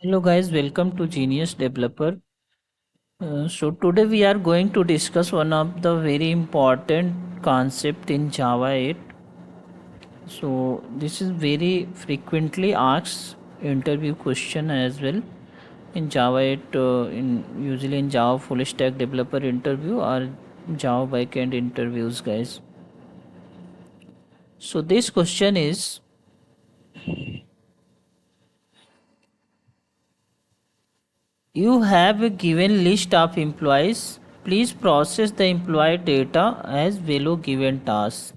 Hello guys, welcome to Genius Developer. So today we are going to discuss one of the very important concept in Java 8. So this is very frequently asked interview question as well in Java 8, in usually in Java full stack developer interview or Java backend interviews, guys. So this question is, you have a given list of employees. Please process the employee data as below given task.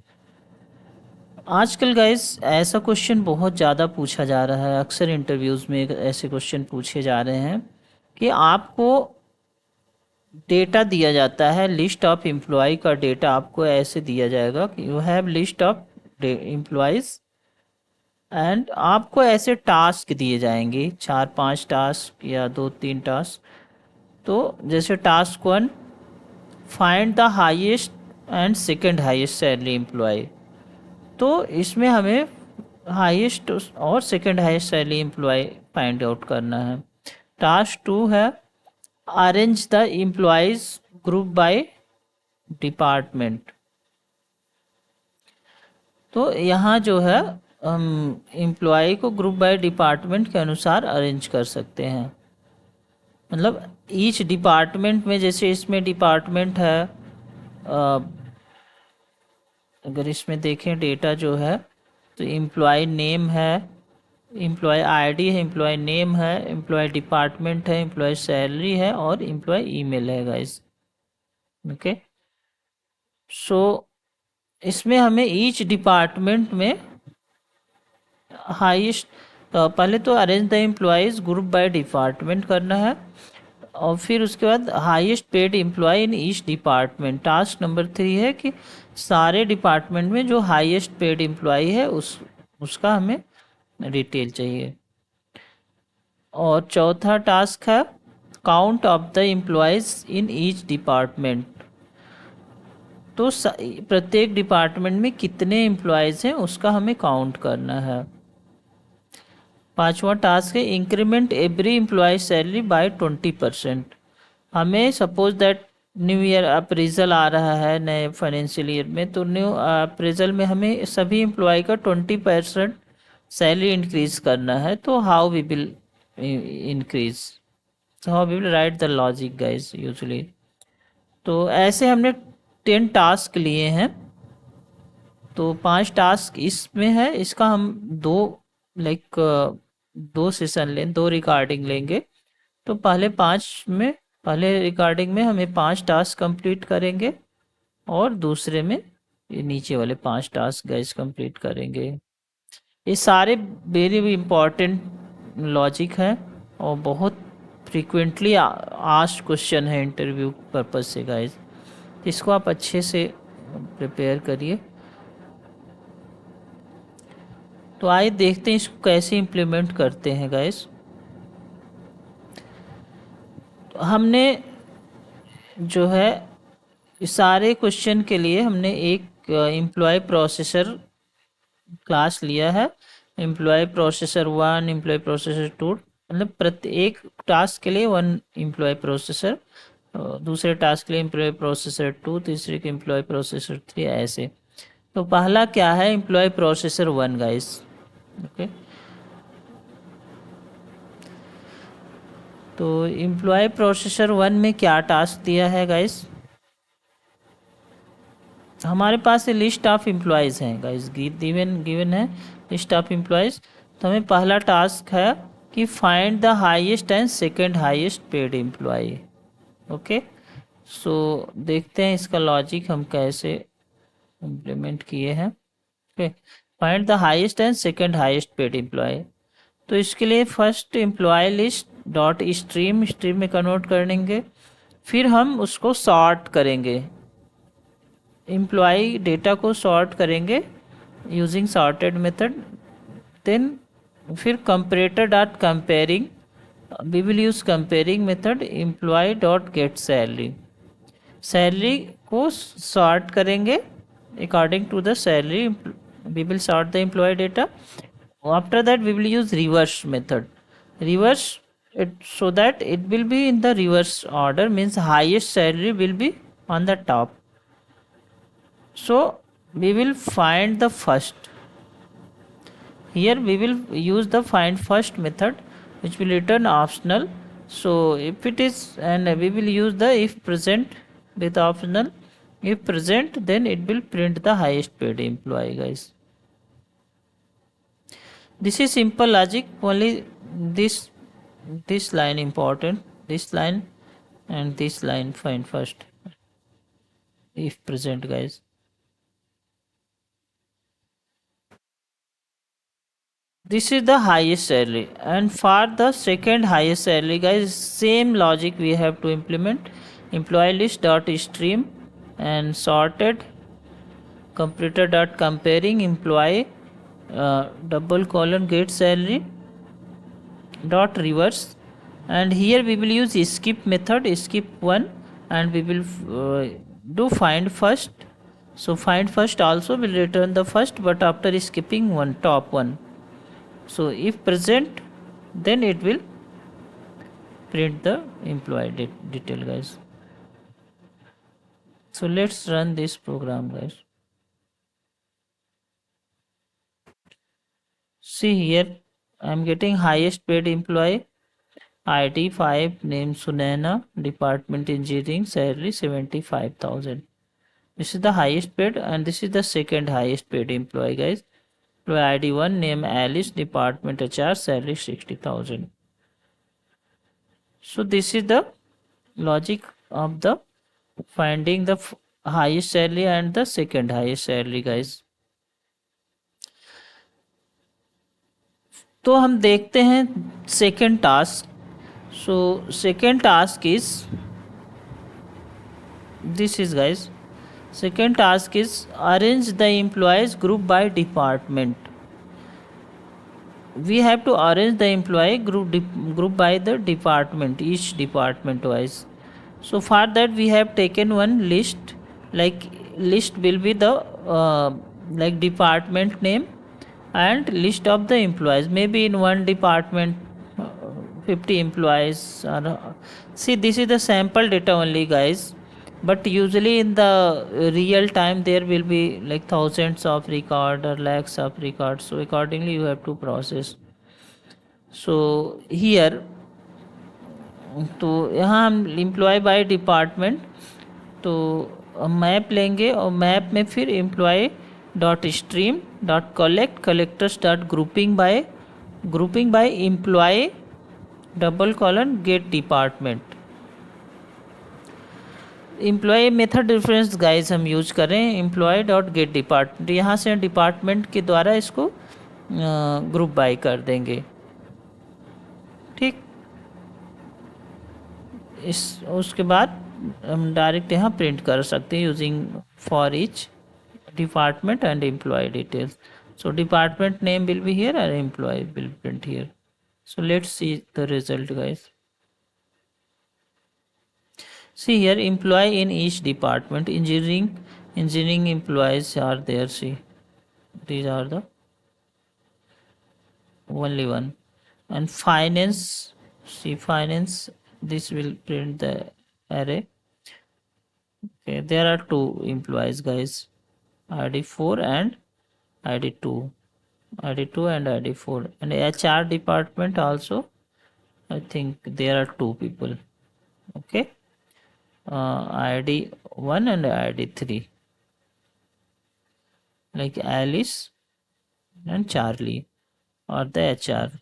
आजकल guys ऐसा question बहुत ज़्यादा पूछा जा रहा है, अक्सर interviews में ऐसे क्वेश्चन पूछे जा रहे हैं कि आपको डेटा दिया जाता है, लिस्ट ऑफ एम्प्लॉय का डेटा आपको ऐसे दिया जाएगा कि you have list of employees and आपको ऐसे टास्क दिए जाएंगे, 4-5 टास्क या 2-3 टास्क। तो जैसे task 1, find the highest and second highest salary employee. तो इसमें हमें हाईएस्ट और second highest salary employee find out करना है। टास्क 2 है arrange the employees group by department. तो यहाँ जो है हम एम्प्लॉय को ग्रुप बाय डिपार्टमेंट के अनुसार अरेंज कर सकते हैं। मतलब ईच डिपार्टमेंट में, जैसे इसमें डिपार्टमेंट है, अगर इसमें देखें डेटा जो है तो एम्प्लॉय नेम है, एम्प्लॉय आईडी है, एम्प्लॉय नेम है, एम्प्लॉय डिपार्टमेंट है, एम्प्लॉय सैलरी है और एम्प्लॉय ईमेल है गाइस। ओके, सो इसमें हमें ईच डिपार्टमेंट में हाईएस्ट, पहले तो arrange the employees group by department करना है और फिर उसके बाद highest paid employee in each department. Task number 3 है कि सारे डिपार्टमेंट में जो हाईएस्ट पेड एम्प्लॉय है उसका हमें डिटेल चाहिए। और चौथा टास्क है count of the employees in each department. तो प्रत्येक डिपार्टमेंट में कितने एम्प्लॉयज़ हैं उसका हमें काउंट करना है। पांचवा टास्क है increment every employee salary by 20%। हमें suppose that new year appraisal आ रहा है नए फाइनेंशियल ईयर में, तो न्यू अप्रेजल में हमें सभी एम्प्लॉय का 20% सैलरी इंक्रीज करना है। तो how we will increase, how we will write the logic guys usually. तो ऐसे हमने 10 टास्क लिए हैं। तो 5 टास्क इसमें है, इसका हम लाइक दो सेशन लें, 2 रिकॉर्डिंग लेंगे। तो पहले रिकॉर्डिंग में हमें 5 टास्क कंप्लीट करेंगे और दूसरे में ये नीचे वाले 5 टास्क गाइस कंप्लीट करेंगे। ये सारे वेरी इम्पॉर्टेंट लॉजिक हैं और बहुत फ्रीक्वेंटली आस्क्ड क्वेश्चन है इंटरव्यू पर्पज से गाइस। इसको आप अच्छे से प्रिपेयर करिए। तो आइए देखते हैं इसको कैसे इम्प्लीमेंट करते हैं गाइस। तो हमने जो है इस सारे क्वेश्चन के लिए हमने एक एम्प्लॉय प्रोसेसर क्लास लिया है। एम्प्लॉय प्रोसेसर 1, एम्प्लॉय प्रोसेसर 2, मतलब प्रत्येक टास्क के लिए 1 एम्प्लॉय प्रोसेसर, दूसरे टास्क के लिए एम्प्लॉय प्रोसेसर 2, तीसरे के एम्प्लॉय प्रोसेसर 3, ऐसे। तो पहला क्या है, एम्प्लॉय प्रोसेसर 1 गाइस। ओके, तो एम्प्लॉय प्रोसेसर 1 में क्या टास्क दिया है गाइस। हमारे पास ये लिस्ट ऑफ एम्प्लॉयज़ हैं गाइस, गिवन है लिस्ट ऑफ एम्प्लॉयज़। तो हमें पहला टास्क है कि find the highest and second highest paid employee. Okay, so देखते हैं इसका लॉजिक हम कैसे इम्प्लीमेंट किए हैं। Okay, find the highest and second highest paid employee. तो इसके लिए first employee list dot stream में कन्वर्ट करेंगे, फिर हम उसको सॉर्ट करेंगे, एम्प्लॉय डेटा को सॉर्ट करेंगे यूजिंग सॉर्टेड मेथड। देन फिर comparator dot comparing, we will use comparing method, employee dot get salary. Salary को सॉर्ट करेंगे according to the salary, we will sort the employee data. After that we will use reverse method. Reverse so that it will be in the reverse order, means highest salary will be on the top. So we will find the first. Here we will use the find first method, which will return optional. So if it is, and we will use the if present with optional. If present, then it will print the highest paid employee, guys. This is simple logic, only this line important, this line and this line find first if present, guys. This is the highest salary, and for the second highest salary, guys, same logic we have to implement. Employee list dot stream and sorted completed dot comparing employee double colon get salary dot reverse, and here we will use skip method, skip one, and we will do find first. So find first also will return the first, but after skipping one, top one. So if present, then it will print the employee detail, guys. So let's run this program, guys. See here, I am getting highest paid employee, ID 5, name Sunaina, department engineering, salary 75,000. This is the highest paid, and this is the second highest paid employee, guys. Employee ID 1, name Alice, department HR, salary 60,000. So this is the logic of the finding the highest salary and the second highest salary, guys. तो हम देखते हैं second task. So second task is this is, guys, second task is arrange the employees group by department. We have to arrange the employee group by the department, each department wise. So for that we have taken one list, like list will be the like department name and list of the employees. Maybe in one department 50 employees are, see this is the sample data only, guys, but usually in the real time there will be like thousands of record or lakhs of records, so accordingly you have to process. So here, तो यहाँ हम employee by department, तो map लेंगे और map में फिर employee dot stream dot collect collectors dot grouping by employee double colon get department. Employee method difference, guys, हम use करें एम्प्लॉय डॉट गेट डिपार्टमेंट. यहाँ से डिपार्टमेंट के द्वारा इसको ग्रुप बाय कर देंगे. ठीक, उसके बाद हम डायरेक्ट यहाँ प्रिंट कर सकते हैं using for each department and employee details. So department name will be here and employee will print here. So let's see the result, guys. See here, employee in each department. Engineering employees are there. See, these are the only one. And finance, see finance, this will print the array. Okay, there are two employees, guys, ID4 and ID2, ID2 and ID4. And HR department also, I think there are two people. Okay, ID1 and ID3, like Alice and Charlie or the HR.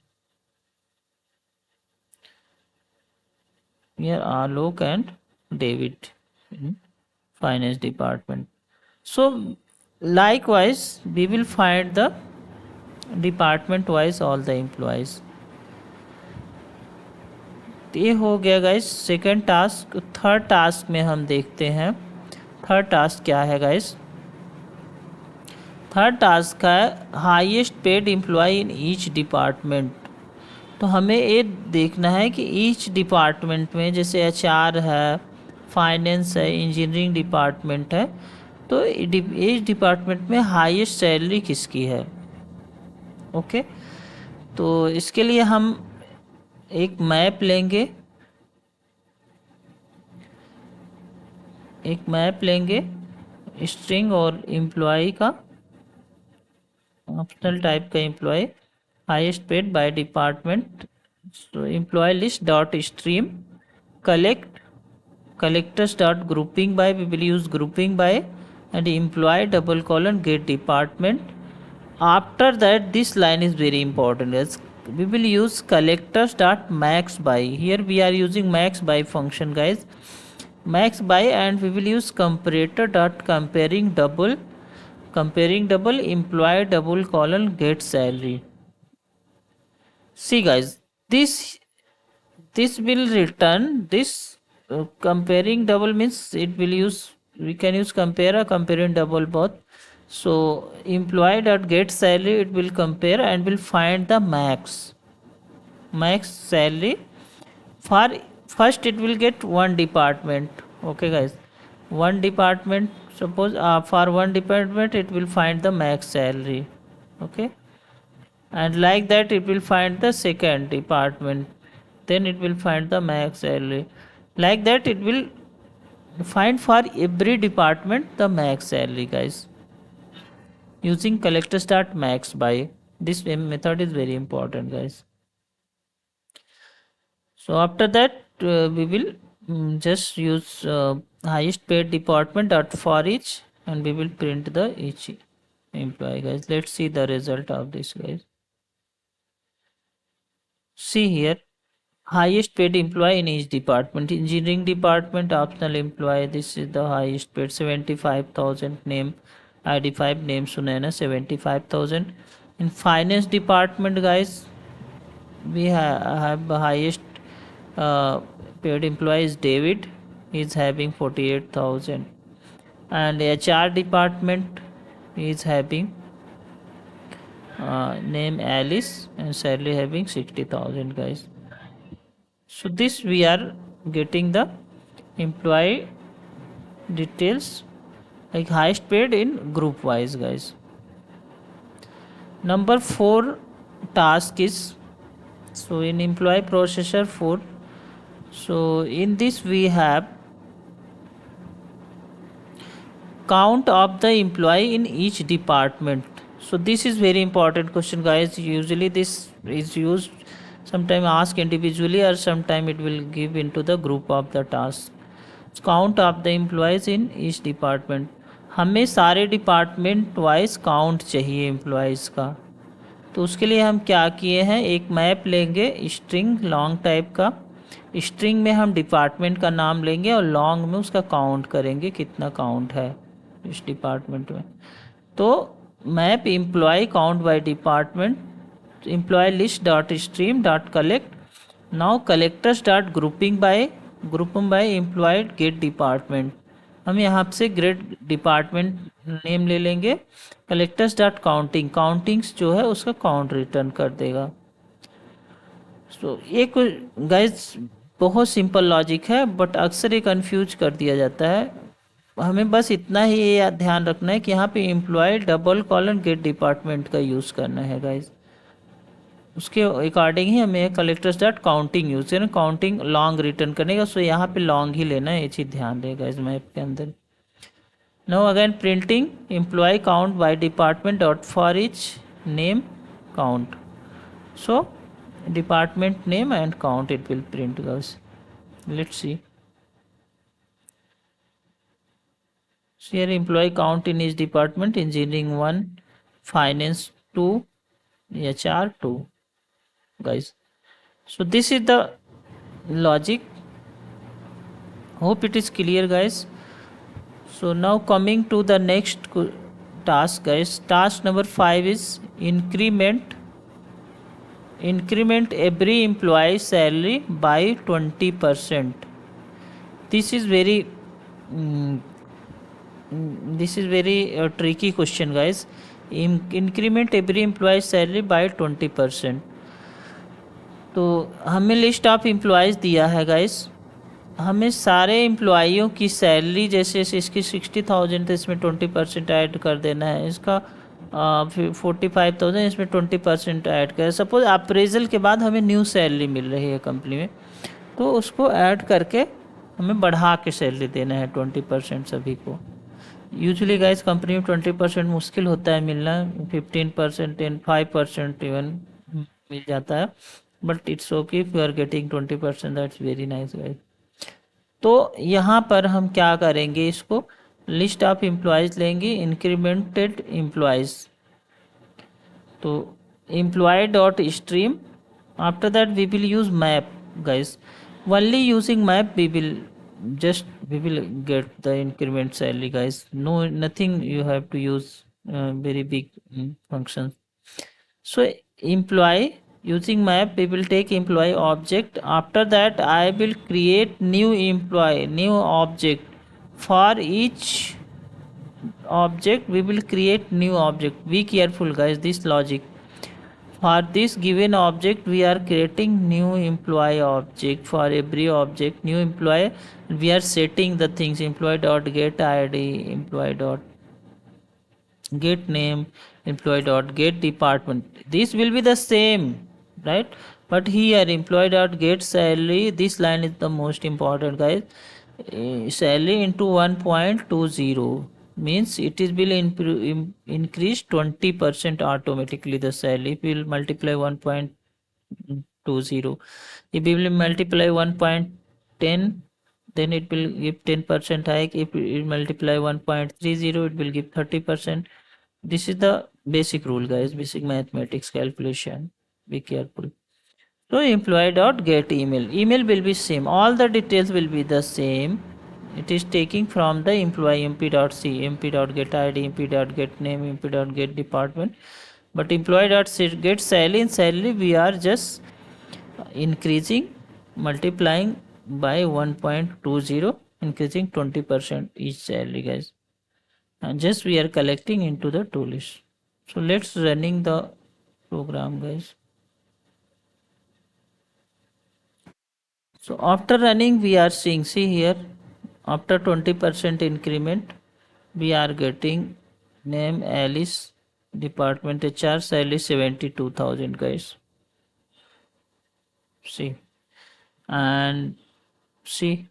Here Alok and David in finance department. So likewise we will find the department wise all the employees. ये हो गया, guys, second task. Third task में हम देखते हैं third task क्या है, guys. Third task है highest paid employee in each department. तो हमें ये देखना है कि ईच डिपार्टमेंट में, जैसे HR है, फाइनेंस है, इंजीनियरिंग डिपार्टमेंट है, तो ईच डिपार्टमेंट में हाईएस्ट सैलरी किसकी है. ओके, तो इसके लिए हम एक मैप लेंगे, स्ट्रिंग और एम्प्लॉय का, ऑप्शनल टाइप का employee, highest paid by department, so employee list dot stream collectors dot grouping by, we will use grouping by, and employee double colon get department. After that this line is very important, yes, we will use collectors dot max by. Here we are using max by function, guys, max by, and we will use comparator dot comparing double employee double colon get salary. See guys, this will return this, comparing double means it will use, we can use compare or comparing double both. So employee dot get salary, it will compare and will find the max salary for first, it will get one department. Okay guys, one department, suppose for one department it will find the max salary. Okay, and like that it will find the second department, then it will find the max salary. Like that it will find for every department the max salary, guys, using collector start max by. This method is very important, guys. So after that we will just use highest paid department dot for each, and we will print the each employee, guys. Let's see the result of this, guys. See here, highest paid employee in each department. Engineering department optional employee, this is the highest paid, 75,000. Name ID5 name Sunaina, 75,000. In finance department, guys, we have the highest paid employee is David, he is having 48,000. And HR department is having name Alice and salary having 60,000, guys. So this we are getting the employee details like highest paid in group wise, guys. Number 4 task is, so in employee processor 4, so in this we have count of the employee in each department. So this is very important question, guys. Usually this is used, sometime ask individually or sometime it will give into the group of the task. Count of the employees in each department. हमें सारे department wise count चाहिए employees का, तो उसके लिए हम क्या किए हैं, एक मैप लेंगे स्ट्रिंग लॉन्ग टाइप का, स्ट्रिंग में हम डिपार्टमेंट का नाम लेंगे और लॉन्ग में उसका काउंट करेंगे कितना काउंट है इस डिपार्टमेंट में. तो map employee count by department, employee list dot stream dot collect, now collectors dot grouping by employee get department. हम यहाँ से ग्रेड डिपार्टमेंट नेम ले लेंगे, कलेक्टर्स डॉट काउंटिंग्स जो है उसका काउंट रिटर्न कर देगा. सो ये गाइज बहुत सिंपल लॉजिक है, बट अक्सर ये कन्फ्यूज कर दिया जाता है. हमें बस इतना ही ये ध्यान रखना है कि यहाँ पे employee double colon get department का यूज़ करना है, गाइज. उसके अकॉर्डिंग ही हमें कलेक्टर्स डॉट काउंटिंग यूज करना, काउंटिंग लॉन्ग रिटर्न करने का. सो यहाँ पे लॉन्ग ही लेना है, ये चीज़ ध्यान देगा इस मैप के अंदर. Now again printing employee count by department dot for each name count. So department name and count it will print, guys. Let's see. So here employee count in each department, engineering 1, finance 2, HR 2, guys. So this is the logic. Hope it is clear, guys. So now coming to the next task, guys. Task number 5 is increment every employee's salary by 20%. This is very tricky question, guys. Increment every employee's salary by 20%. तो हमें list of employees दिया है, guys. हमें सारे एम्प्लॉइयों की salary, जैसे इसकी 60,000 तो इसमें 20% ऐड कर देना है, इसका 45,000, इसमें 20% ऐड करें। सपोज अप्रेजल के बाद हमें न्यू सैलरी मिल रही है कंपनी में, तो उसको ऐड करके हमें बढ़ा के सैलरी देना है 20% सभी को। यूजुअली गाइस कंपनी में 20% मुश्किल होता है मिलना, 15% एंड 5% इवन मिल जाता है, but it's okay if you are getting 20%, that's very nice guys. तो यहाँ पर हम क्या करेंगे, इसको लिस्ट ऑफ एम्प्लॉयज़ लेंगे, इंक्रीमेंटेड एम्प्लॉयज़, तो employee dot stream, after that we will use map guys, only using map we will get the increment salary guys, no nothing you have to use very big functions. So employee, using map we will take employee object, after that I will create new employee, new object. For each object we will create new object. Be careful guys, this logic. For this given object we are creating new employee object. For every object new employee we are setting the things, employee dot get id, employee dot get name, employee dot get department. This will be the same, right? But here employee dot get salary, this line is the most important guys. Salary into 1.20 means it is will increase 20% automatically. The salary will multiply 1.20. If we will multiply 1.10, then it will give 10% hike. If we multiply 1.30 it will give 30%. This is the basic rule guys, basic mathematics calculation. Be careful. So employee dot get email, email will be same, all the details will be the same. It is taking from the employee mp dot c, mp dot get id, mp dot get name, mp dot get department. But employee dot get salary, in salary we are just increasing, multiplying by 1.20, increasing 20% each salary guys, and just we are collecting into the to list. So let's running the program guys. So after running we are seeing, see here, after 20% increment we are getting name Alice, department HR, salary 72,000 guys. See, and see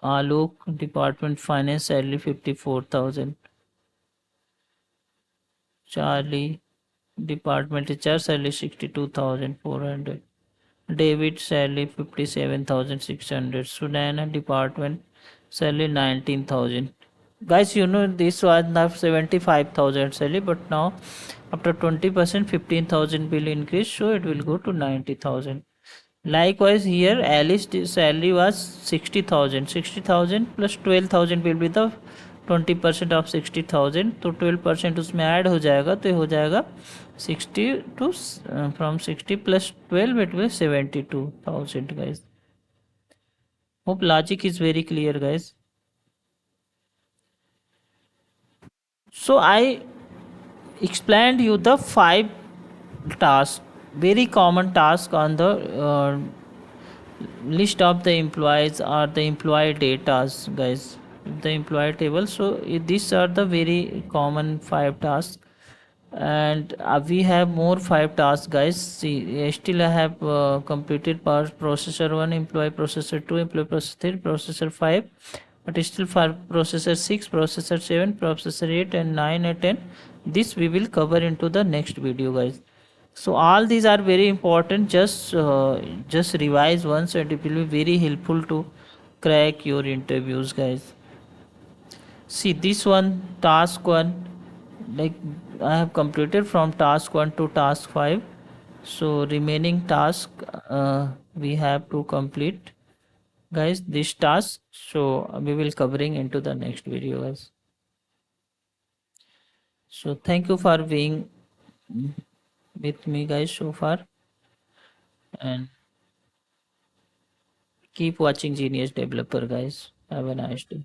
Alok, department finance, salary 54,000. Charlie, department HR, salary 62,400. David, salary 57,600. Sudan, department, salary 19,000. Guys, you know this was now 75,000 salary, but now after 20% 15,000 will increase, so it will go to 90,000. Likewise here Alice salary was 60,000. 60,000 plus 12,000 will be the 20% of 60,000, तो 12% उसमें add हो जाएगा, तो हो जाएगा 60 to from 60 plus 12 it will 72,000 guys. Hope logic is very clear guys. So I explained you the 5 tasks, very common task on the list of the employees or the employee data guys, the employee table. So these are the very common 5 tasks, and we have more 5 tasks guys. See, still I have completed processor 1, employee processor 2, employee processor 3, processor 5, but still for processor 6, processor 7, processor 8 and 9 and 10, this we will cover into the next video guys. So all these are very important, just revise once and it will be very helpful to crack your interviews guys. See this one, task 1, like I have completed from task 1 to task 5, so remaining task we have to complete guys, this task. So we will covering into the next video guys. So thank you for being with me guys so far, and keep watching Genius Developer guys. Have a nice day.